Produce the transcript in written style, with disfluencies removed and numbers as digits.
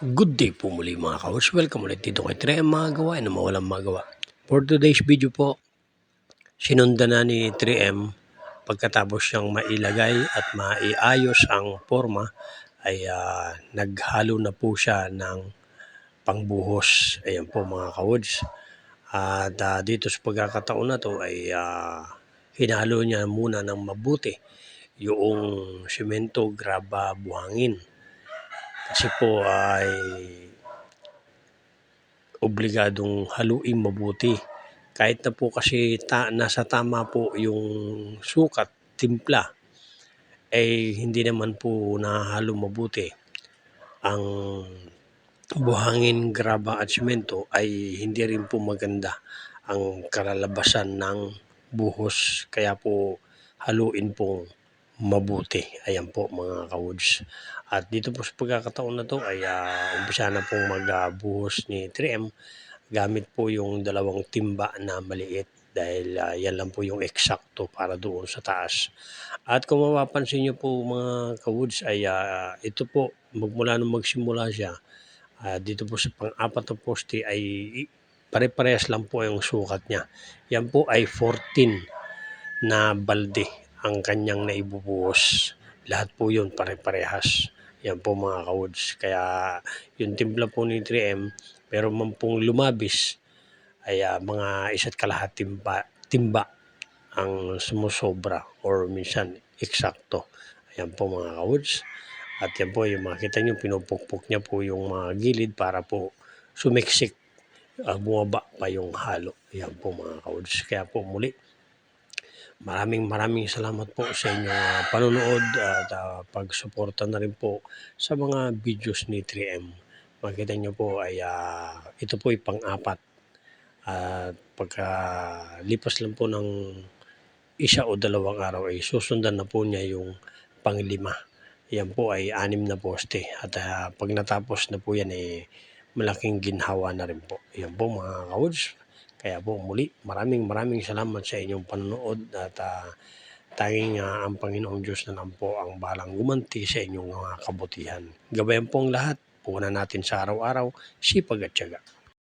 Good day po muli mga ka-host. Welcome ulit dito kay Tre mga gawain na mawalang magawa. For today's video po, sinundan na ni 3M pagkatapos siyang mailagay at maiayos ang forma ay naghalo na po siya ng pangbuhos. Ayan po mga ka-host. At dito sa pagkakataon na to ay hinalo niya muna ng mabuti yung simento, graba, buhangin. Kasi po ay obligadong haluin mabuti. Kahit na po kasi nasa tama po yung sukat, timpla, ay hindi naman po nahalo mabuti. Ang buhangin, graba at simento ay hindi rin po maganda ang kalalabasan ng buhos. Kaya po haluin po mabuti. Ayan po mga ka-woods. At dito po sa pagkakataon na to ay umpisa na pong magbuhos ni 3M gamit po yung dalawang timba na maliit dahil yan lang po yung eksakto para doon sa taas. At kung mapapansin nyo po mga ka-woods ay ito po magmula nung magsimula siya dito po sa pang-apat na poste ay pare-parehas lang po yung sukat niya. Yan po ay 14 na balde ang kanyang naibubuhos. Lahat po yun pare-parehas. Yan po mga ka-woods. Kaya yung timpla po ni 3M, pero man pong lumabis ay mga 1.5 timba ang sumusobra or minsan eksakto. Ayan po mga ka-woods. At yan po yung makita nyo, pinupukpok niya po yung mga gilid para po sumiksik, bumaba pa yung halo. Ayan po mga ka-woods. Kaya po muli, maraming salamat po sa inyong panonood at pagsuporta na rin po sa mga videos ni 3M. Makita nyo po ay ito po ay pang-apat. At pagkalipas lang po ng 1 o 2 araw ay susundan na po niya yung pang-5. Yan po ay 6 na poste. At pag natapos na po yan ay malaking ginhawa na rin po. Yan po mga ka-woods. Kaya po muli, maraming salamat sa inyong panonood at tanging ang Panginoong Diyos na lang po ang bahalang gumanti sa inyong mga kabutihan. Gabayan po ang lahat, punan natin sa araw-araw, sipag at tiyaga.